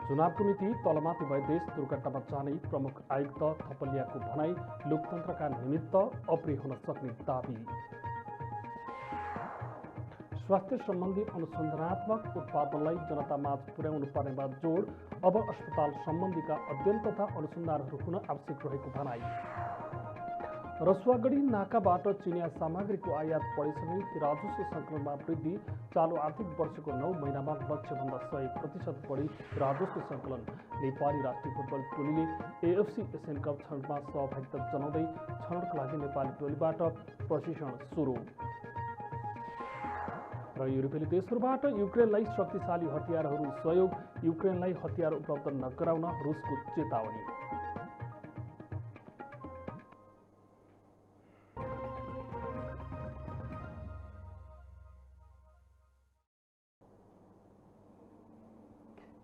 चुनावको मिति तलमाथि भए देश दुर्घटनामा जाने प्रमुख आयुक्त थपलियाको भनाई लोकतन्त्रका निमित्त अप्रिय हुन सक्ने दावी। स्वास्थ्य सम्बन्धी अनुसन्धानात्मक उत्पादनलाई जनतामाझ पुर्याउनु पर्नेमा जोड। अब अस्पताल सम्बन्धीका अध्ययन तथा अनुसन्धानहरू हुन आवश्यक रहेको भनाई। रसुवागढी नाकाबाट चिनिया सामग्रीको आयात बढेसँगै राजस्व सङ्कलनमा वृद्धि। चालु आर्थिक वर्षको 9 महिनामा लक्ष्यभन्दा 100% बढी राजस्व सङ्कलन। नेपाली राष्ट्रिय फुटबल टोलीले एएफसी एसियन कप छनौटमा सहभागिता जनाउँदै छनौटका लागि नेपाली टोलीबाट प्रशिक्षण सुरु। र युरोपेली देशहरूबाट युक्रेनलाई शक्तिशाली हतियारहरू सहयोग। युक्रेनलाई हतियार उपलब्ध नगराउन रुसको चेतावनी।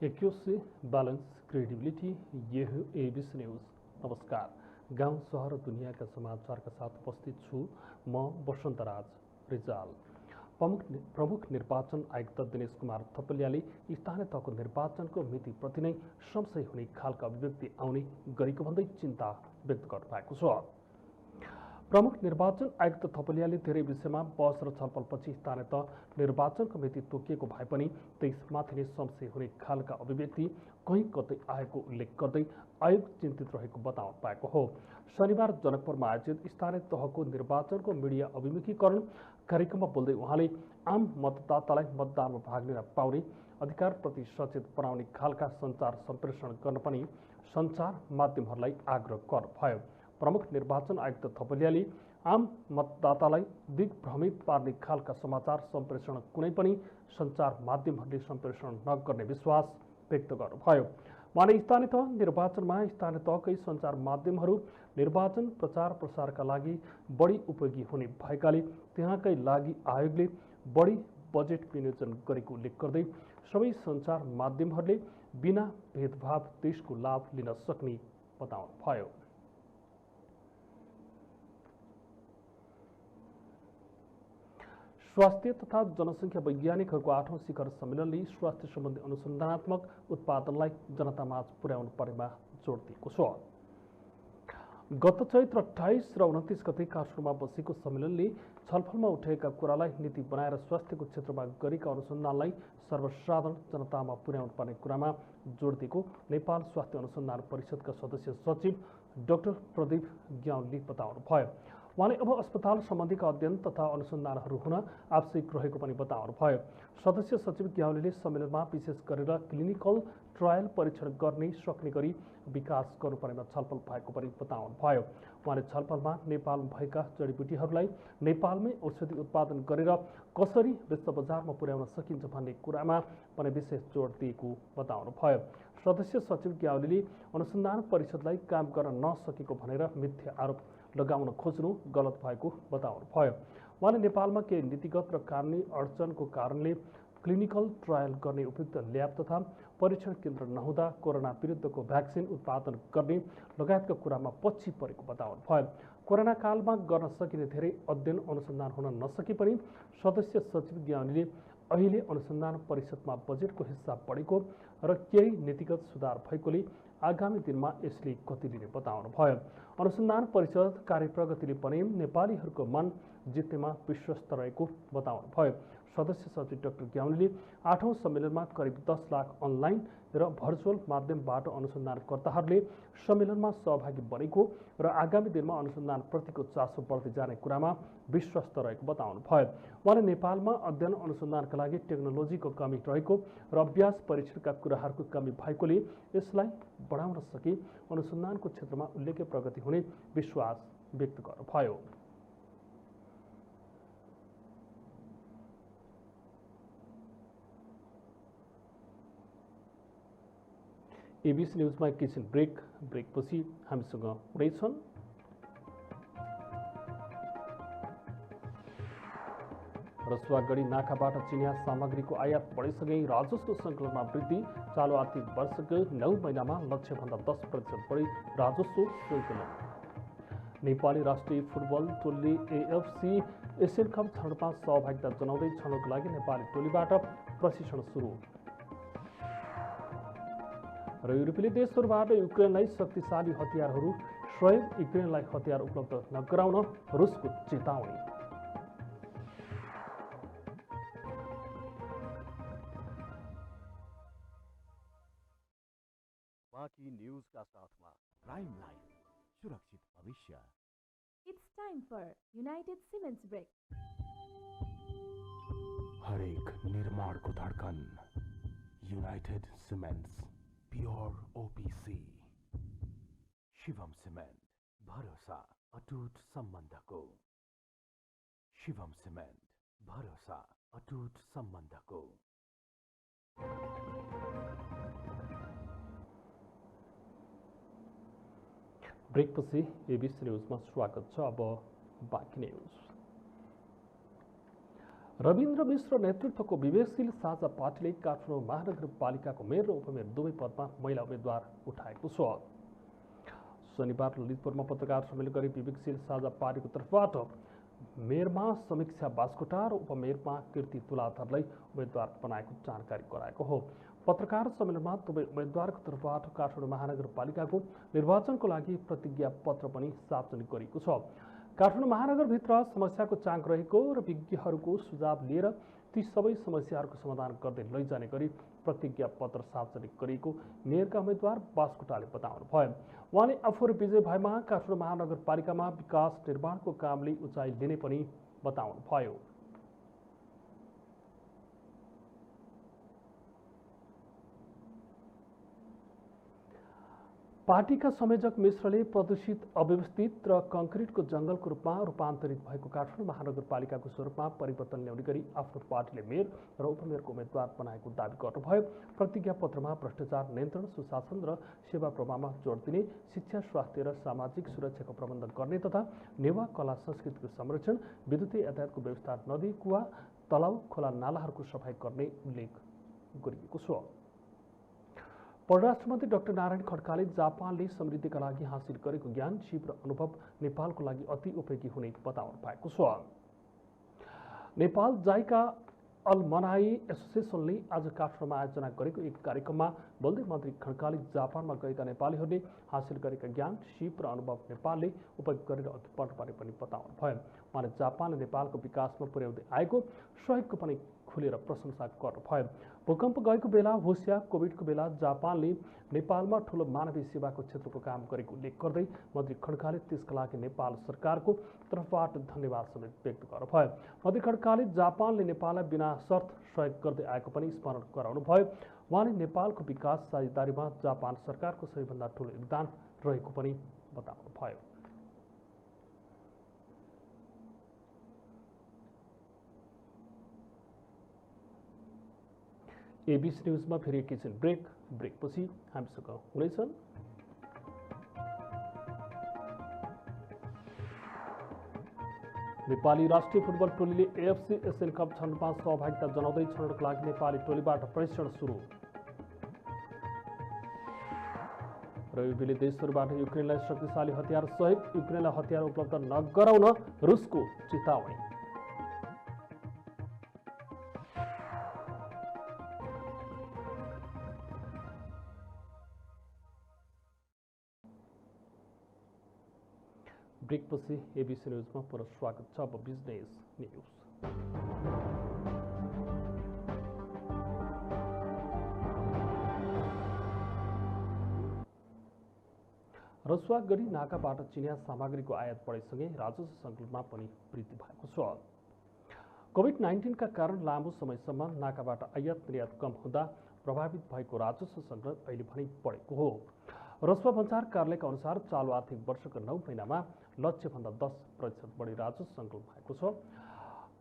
एक्यूसी बैलेंस क्रेडिबिलिटी, ये हो एबीसी न्यूज। नमस्कार, गाउँ शहर दुनियाँका समाचारका साथ उपस्थित छु म वसन्तराज रिजाल। प्रमुख निर्वाचन आयुक्त दिनेश कुमार थपलियाले स्थानीय तहको निर्वाचनको मितिप्रति नै संशय हुने खालका अभिव्यक्ति आउने गरेको भन्दै चिन्ता व्यक्त गर्नुभएको छ। प्रमुख निर्वाचन आयुक्त थपलियाले धेरै विषयमा बहस र छलफलपछि स्थानीय तह निर्वाचनको मिति तोकिएको भए पनि त्यसमाथि नै संशय हुने खालका अभिव्यक्ति कहीँ कतै आएको उल्लेख गर्दै आयोग चिन्तित रहेको बताउनु भएको हो। शनिबार जनकपुरमा आयोजित स्थानीय तहको निर्वाचनको मिडिया अभिमुखीकरण कार्यक्रममा बोल्दै उहाँले आम मतदातालाई मतदानमा भाग लिन पाउने अधिकारप्रति सचेत बनाउने खालका सञ्चार सम्प्रेषण गर्न पनि सञ्चार माध्यमहरूलाई आग्रह गर्नुभयो। प्रमुख निर्वाचन आयुक्त थपलियाले आम मतदातालाई दिग्भ्रमित पार्ने खालका समाचार सम्प्रेषण कुनै पनि सञ्चार माध्यमहरूले सम्प्रेषण नगर्ने विश्वास व्यक्त गर्नुभयो। उहाँले स्थानीय तह निर्वाचनमा स्थानीय तहकै सञ्चार माध्यमहरू निर्वाचन प्रचार प्रसारका लागि बढी उपयोगी हुने भएकाले त्यहाँकै लागि आयोगले बढी बजेट विनियोजन गरेको उल्लेख गर्दै सबै सञ्चार माध्यमहरूले बिना भेदभाव देशको लाभ लिन सक्ने बताउनुभयो। स्वास्थ्य तथा जनसङ्ख्या वैज्ञानिकहरूको 8औं शिखर सम्मेलनले स्वास्थ्य सम्बन्धी अनुसन्धानात्मक उत्पादनलाई जनतामाझ पुर्याउनु पर्नेमा जोड दिएको छ। गत चैत्र 28 र 29 गते काठमाडौँमा बसेको सम्मेलनले छलफलमा उठेका कुरालाई नीति बनाएर स्वास्थ्यको क्षेत्रमा गरेका अनुसन्धानलाई सर्वसाधारण जनतामा पुर्याउनु पर्ने कुरामा जोड दिएको नेपाल स्वास्थ्य अनुसन्धान परिषदका सदस्य सचिव डाक्टर प्रदीप ग्याउलीले बताउनुभयो। उहाँले अब अस्पताल सम्बन्धीका अध्ययन तथा अनुसन्धानहरू हुन आवश्यक रहेको पनि बताउनुभयो। सदस्य सचिव ग्याउलीले सम्मेलनमा विशेष गरेर क्लिनिकल ट्रायल परीक्षण गर्ने सक्ने गरी विकास गर्नुपर्नेमा छलफल भएको पनि बताउनुभयो। उहाँले छलफलमा नेपालमा भएका जडीबुटीहरूलाई नेपालमै औषधि उत्पादन गरेर कसरी विश्व बजारमा पुर्याउन सकिन्छ भन्ने कुरामा पनि विशेष जोड दिएको बताउनुभयो। सदस्य सचिव ग्याउलीले अनुसन्धान परिषदलाई काम गर्न नसकेको भनेर मिथ्या आरोप लगाउन खोज्नु गलत भएको बताउनुभयो। उहाँले नेपालमा केही नीतिगत र कानुनी अडचनको कारणले क्लिनिकल ट्रायल गर्ने उपयुक्त ल्याब तथा परीक्षण केन्द्र नहुँदा कोरोना विरुद्धको भ्याक्सिन उत्पादन गर्ने लगायतका कुरामा पछि परेको बताउनुभयो। कोरोना कालमा गर्न सकिने धेरै अध्ययन अनुसन्धान हुन नसके पनि सदस्य सचिव ग्याउलीले अहिले अनुसन्धान परिषदमा बजेटको हिस्सा बढेको र केही नीतिगत सुधार भएकोले आगामी दिनमा यसले गति लिने बताउनुभयो। अनुसन्धान परिषद कार्यप्रगतिले पनि नेपालीहरूको मन जित्नेमा विश्वस्त रहेको बताउनुभयो। सदस्य सचिव डाक्टर ग्याउलीले 8औं सम्मेलनमा करिब 10 लाख अनलाइन र भर्चुअल माध्यमबाट अनुसन्धानकर्ताहरूले सम्मेलनमा सहभागी बनेको र आगामी दिनमा अनुसन्धानप्रतिको चासो बढ्दै जाने कुरामा विश्वस्त रहेको बताउनुभयो। उहाँले नेपालमा अध्ययन अनुसन्धानका लागि टेक्नोलोजीको कमी रहेको र अभ्यास परीक्षणका कुराहरूको कमी भएकोले यसलाई बढाउन सके अनुसन्धानको क्षेत्रमा उल्लेख्य प्रगति हुने विश्वास व्यक्त गर्नुभयो। एबीसी न्यूजमा एकैछिन ब्रेकपछि हामीसँग हुनेछन्। रसुवागढी नाकाबाट चिनिया सामग्रीको आयात बढेसँगै राजस्व सङ्कलनमा वृद्धि। चालु आर्थिक वर्षको 9 महिनामा लक्ष्यभन्दा 10% बढी राजस्व सङ्कलन। नेपाली राष्ट्रिय फुटबल टोलीले एएफसी एसियन कप छनौटमा सहभागिता जनाउँदै छनौटका लागि नेपाली टोलीबाट प्रशिक्षण सुरु। र युरोपेली देशहरूबाट युक्रेनलाई शक्तिशाली हतियारहरू सहयोग युक्रेनलाई हतियार उपलब्ध नगराउन रुसको चेतावनी। बाकी न्यूज का साथमा प्राइम लाइफ सुरक्षित भविष्य। It's time for United Cements Break. हरेक निर्माण को धड़कन United cements pure OPC. Shivam cement भरोसा अटूट संबंधको। शिवम सीमेंट भरोसा अटूट संबंधको। ब्रेकपछि एबीसी न्यूजमा स्वागत छ। अब बाँकी न्यूज। रविन्द्र मिश्र नेतृत्वको विवेकशील साझा पार्टीले काठमाडौँ महानगरपालिकाको मेयर र उपमेयर दुवै पदमा महिला उम्मेद्वार उठाएको छ। शनिबार ललितपुरमा पत्रकार सम्मेलन गरी विवेकशील साझा पार्टीको तर्फबाट मेयरमा समीक्षा बास्कोटा र उपमेयरमा कीर्ति तुलाधरलाई उम्मेद्वार बनाएको जानकारी गराएको हो। पत्रकार सम्मेलनमा दुवै उम्मेद्वारको तर्फबाट काठमाडौँ महानगरपालिकाको निर्वाचनको लागि प्रतिज्ञा पत्र पनि सार्वजनिक गरिएको छ। काठमाडौँ महानगरभित्र समस्याको चाङ रहेको र विज्ञहरूको सुझाव लिएर ती सबै समस्याहरूको समाधान गर्दै लैजाने गरी प्रतिज्ञा पत्र सार्वजनिक गरिएको मेयरका उम्मेद्वार बास्कोटाले बताउनुभयो। उहाँले आफूहरू विजय भएमा काठमाडौँ महानगरपालिकामा विकास निर्माणको कामले उचाइ लिने पनि बताउनुभयो। पार्टीका संयोजक मिश्रले प्रदूषित अव्यवस्थित र कंक्रिटको जंगलको रूपमा रूपान्तरित भएको काठमाडौँ महानगरपालिकाको स्वरूपमा परिवर्तन ल्याउने गरी आफ्नो पार्टीले मेयर र उपमेयरको उम्मेद्वार बनाएको दावी गर्नुभयो। प्रतिज्ञा पत्रमा भ्रष्टाचार नियन्त्रण, सुशासन र सेवा प्रवाहमा जोड दिने, शिक्षा, स्वास्थ्य र सामाजिक सुरक्षाको प्रबन्ध गर्ने तथा नेवा कला संस्कृतिको संरक्षण, विद्युतीय यातायातको व्यवस्था, नदी, कुवा, तलाउ, खोला, नालाहरूको सफाई गर्ने उल्लेख गरिएको छ। परराष्ट्र मन्त्री डाक्टर नारायण खड्काले जापानले समृद्धिका लागि हासिल गरेको ज्ञान, सिप र अनुभव नेपालको लागि अति उपयोगी हुने बताउनु भएको छ। नेपाल जाइका अलमनाई एसोसिएसनले आज काठमाडौँमा आयोजना गरेको एक कार्यक्रममा बोल्दै मन्त्री खड्काले जापानमा गएका नेपालीहरूले हासिल गरेका ज्ञान, सिप र अनुभव नेपालले उपयोग गरेर अघि बढ्नुपर्ने पनि बताउनुभयो। उहाँले जापानले नेपालको विकासमा पुर्याउँदै आएको सहयोगको पनि खुलेर प्रशंसा गर्नुभयो। भूकम्प गएको बेला होस् या कोभिडको बेला जापानले नेपालमा ठूलो मानवीय सेवाको क्षेत्रको काम गरेको उल्लेख गर्दै मन्त्री खड्काले त्यसका लागि नेपाल सरकारको तर्फबाट धन्यवाद समेत व्यक्त गर्नुभयो। मन्त्री खड्काले जापानले नेपाललाई बिना शर्त सहयोग गर्दै आएको पनि स्मरण गराउनुभयो। उहाँले नेपालको विकास साझेदारीमा जापान सरकारको सबैभन्दा ठूलो योगदान रहेको पनि बताउनुभयो। एबीसी न्यूजमा फेरि एकैछिन ब्रेकपछि हामीसँग हुनेछन्। नेपाली राष्ट्रिय फुटबल टोलीले एएफसी एशियन कप छनौटमा सहभागिता जनाउँदै छनौटको लागि नेपाली टोलीबाट प्रशिक्षण सुरु। र युरोपेली देशहरूबाट युक्रेनलाई शक्तिशाली हतियार सहयोग युक्रेनलाई हतियार उपलब्ध नगराउन रुसको चेतावनी। ब्रेकपछि एबीसी न्यूजमा पुनः स्वागत छ। अब बिजनेस न्यूज। रसुवागढी नाकाबाट चिनिया सामग्रीको आयात बढेसँगै राजस्व सङ्कलनमा पनि वृद्धि भएको छ। कोभिड-19 का कारण लामो समयसम्म नाकाबाट आयात निर्यात कम हुँदा प्रभावित भएको राजस्व सङ्कलन अहिले भने बढेको हो। रसुवा भन्सार कार्यालयका अनुसार चालु आर्थिक वर्षको 9 महिनामा लक्ष्यभन्दा 10% बढी राजस्व सङ्कलन भएको छ।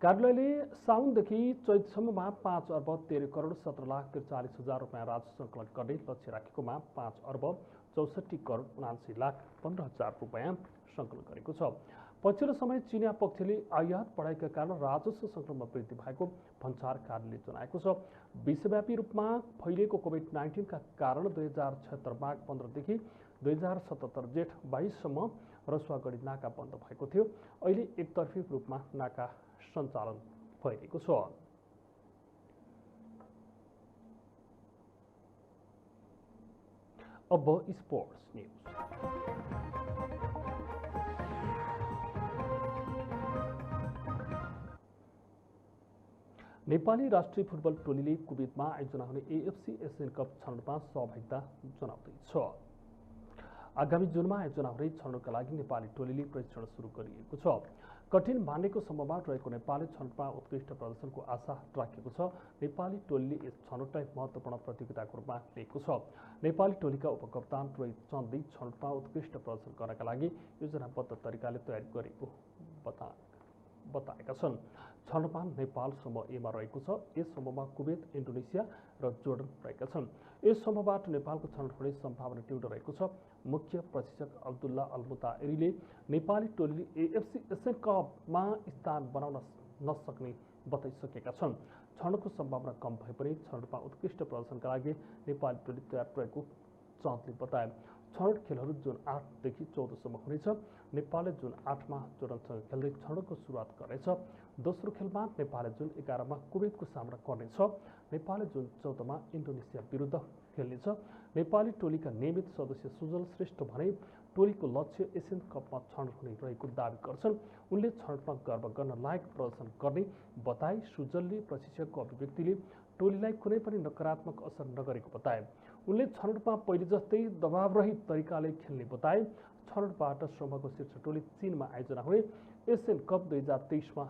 कार्यालयले साउनदेखि चैतसम्ममा 5 अर्ब 13 करोड 17 लाख 43 हजार रुपियाँ राजस्व सङ्कलन गर्ने लक्ष्य राखेकोमा 5 अर्ब 64 करोड 79 लाख 15 हजार रुपियाँ सङ्कलन गरेको छ। पछिल्लो समय चिनिया पक्षले आयात बढाएका कारण राजस्व सङ्कलनमा वृद्धि भएको भन्सार कार्यालयले जनाएको छ। विश्वव्यापी रूपमा फैलिएको कोभिड-19 का कारण 2076 माघ 15 देखि 2077 जेठ 22 सम्म रसुवागढी नाका बन्द भएको थियो। अहिले एकतर्फी रूपमा नाका सञ्चालन भइरहेको छ। अब स्पोर्ट्स न्यूज। नेपाली राष्ट्रिय फुटबल टोलीले कुवेतमा आयोजना हुने एएफसी एसियन कप छनौटमा सहभागिता जनाउँदैछ। आगामी जुनमा आयोजना हुने छनौटका लागि नेपाली टोलीले प्रशिक्षण सुरु गरिएको छ। कठिन मानेको सम्मबाट रहेको नेपाली छनौटमा उत्कृष्ट प्रदर्शनको आशा राखेको छ। नेपाली टोलीले यस छनौटलाई महत्त्वपूर्ण प्रतियोगिताको रूपमा लिएको छ। नेपाली टोलीका उपकप्तान रोहित चन्दले छनौटमा उत्कृष्ट प्रदर्शन गर्नका लागि योजनाबद्ध तरिकाले तयारी गरेको बताएका छन्। छनौटमा नेपाल समूह एमा रहेको छ। यस समूहमा कुवेत, इन्डोनेसिया र जोर्डन रहेका छन्। यस समूहबाट नेपालको छनौट हुने सम्भावना तीव्र रहेको छ। मुख्य प्रशिक्षक अब्दुल्ला अलमुताइरीले नेपाली टोलीले एएफसी एसियन कपमा स्थान बनाउन नसक्ने बताइसकेका छन्। छनौटको सम्भावना कम भए पनि छनौटमा उत्कृष्ट प्रदर्शनका लागि नेपाली टोली तयार रहेको चन्दले बताए। छनौट खेलहरू जुन 8 देखि 14 सम्म हुनेछ। नेपालले जुन 8 मा जोर्डनसँग खेल्दै छनौटको सुरुवात गर्नेछ। दोस्रो खेलमा नेपालले जुन 11 मा कुवेतको सामना गर्नेछ। नेपालले जुन 14 मा इन्डोनेसिया विरुद्ध खेल्नेछ। नेपाली टोलीका नियमित सदस्य सुजल श्रेष्ठ भने टोलीको लक्ष्य एसियन कपमा छनौट हुने रहेको दावी गर्छन्। उनले छनौटमा गर्व गर्न लायक प्रदर्शन गर्ने बताए। सुजलले प्रशिक्षकको अभिव्यक्तिले टोलीलाई कुनै पनि नकारात्मक असर नगरेको बताए। उनले छनौटमा पहिले जस्तै दबावरहित तरिकाले खेल्ने बताए। छनौटबाट समूहको शीर्ष टोली चीनमा आयोजना हुने एसियन कप 2023 मा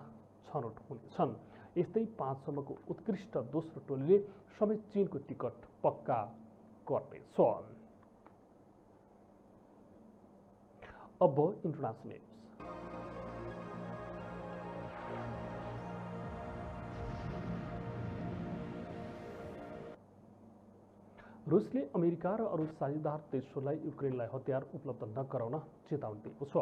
छनौट हुनेछन्। यस्तै 5 सम्मको उत्कृष्ट दोस्रो टोलीले समेत चीनको टिकट पक्का गर्नेछ। अब इन्टरनेसनल न्यूज। रुसले अमेरिका र अरू साझेदार देशहरूलाई युक्रेनलाई हतियार उपलब्ध नगराउन चेतावनी दिएको छ।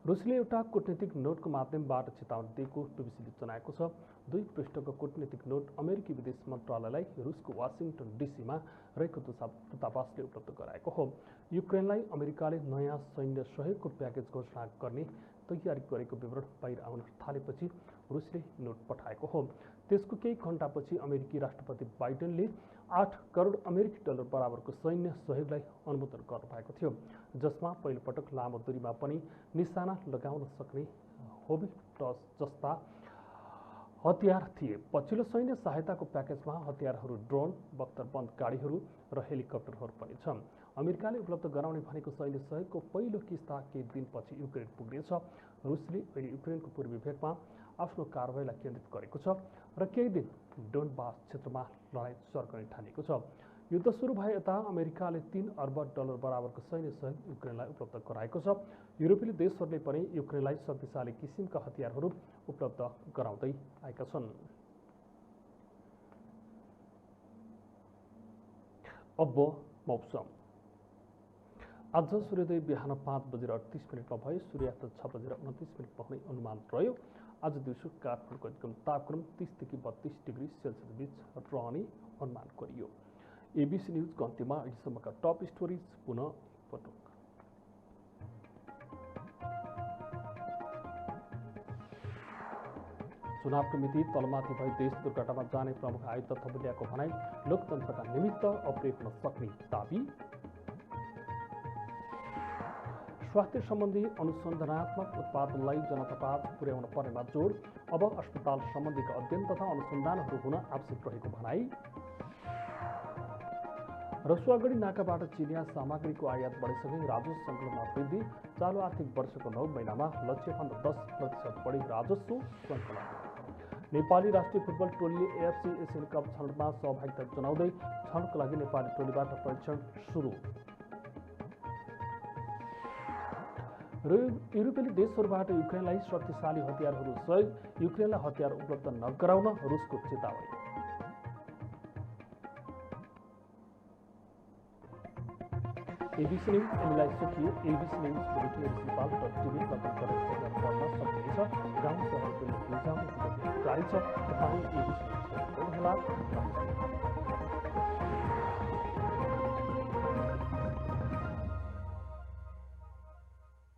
रुसले एउटा कूटनीतिक नोटको माध्यमबाट चेतावनी दिएको बीबीसीले जनाएको छ। 2 पृष्ठको कूटनीतिक नोट अमेरिकी विदेश मन्त्रालयलाई रुसको वाशिंटन डीसीमा रहेको दूतावासले उपलब्ध गराएको हो। युक्रेनलाई अमेरिकाले नयाँ सैन्य सहयोगको प्याकेज घोषणा गर्ने तयारी गरेको विवरण बाहिर आउन थालेपछि रुसले नोट पठाएको हो। त्यसको केही घण्टापछि अमेरिकी राष्ट्रपति बाइडेनले 8 करोड अमेरिकी डलर बराबरको सैन्य सहयोगलाई अनुमोदन गर्नुभएको थियो, जसमा पहिलोपटक लामो दूरीमा पनि निशाना लगाउन सक्ने होविट्ज जस्ता हतियार थिए। पछिल्लो सैन्य सहायताको प्याकेजमा हतियारहरू, ड्रोन, बख्तरबन्द गाडीहरू र हेलिकप्टरहरू पनि छन्। अमेरिकाले उपलब्ध गराउने भनेको सैन्य सहयोगको पहिलो किस्ता केही दिनपछि युक्रेन पुग्नेछ। रुसले अहिले युक्रेनको पूर्वी भेगमा आफ्नो कारबाहीलाई केन्द्रित गरेको छ र केही दिन डोनबास क्षेत्रमा लडाईँ सर्कने ठानेको छ। युद्ध सुरु भए यता अमेरिकाले 3 अर्ब डलर बराबरको सैन्य सहयोग युक्रेनलाई उपलब्ध गराएको छ। युरोपेली देशहरूले पनि युक्रेनलाई शक्तिशाली किसिमका हतियारहरू उपलब्ध गराउँदै आएका छन्। अब मौसम। आज सूर्योदय बिहान 5:38 भयो। सूर्यास्त 6:29 हुने अनुमान रह्यो। आज दिउँसो काठमाडौँको अधिकतम तापक्रम 30 देखि 32 डिग्री सेल्सियस बीच रहने अनुमान गरियो। एबीसी न्यूज अन्त्यमा अहिलेसम्मका टप स्टोरिज पुनः पटक। चुनावको मिति तलमाथि भई देश दुर्घटनामा जाने प्रमुख आयुक्त थमुलियाको भनाई। लोकतन्त्रका निमित्त अप्रिय हुन सक्ने दाबी। स्वास्थ्य सम्बन्धी अनुसन्धानात्मक उत्पादनलाई जनतापास पुर्याउन पर्नेमा जोड। अब अस्पताल सम्बन्धीका अध्ययन तथा अनुसन्धानहरू हुन आवश्यक रहेको भनाई। रसुवागढी नाकाबाट चिनिया सामग्रीको आयात बढेसँगै राजस्व सङ्कलनमा वृद्धि। चालु आर्थिक वर्षको 9 महिनामा लक्ष्यभन्दा 10% बढी राजस्व सङ्कलन। नेपाली राष्ट्रिय फुटबल टोलीले एएफसी एसियन कप छनौटमा सहभागिता जनाउँदै छनौटका लागि नेपाली टोलीबाट प्रशिक्षण सुरु। युरोपेली देशहरूबाट युक्रेनलाई शक्तिशाली हतियारहरू सहयोग। युक्रेनलाई हतियार उपलब्ध नगराउन रुसको चेतावनी। एबीसी न्यूज यहाँलाई सकियो। एबीसी न्यूज नेपाल.tv लगन गरेर पढ्न सक्नुहुन्छ। गाउँ सहरको न्युज जारी छ। तपाईँ एबीसी न्यूज हेर्नुहोला।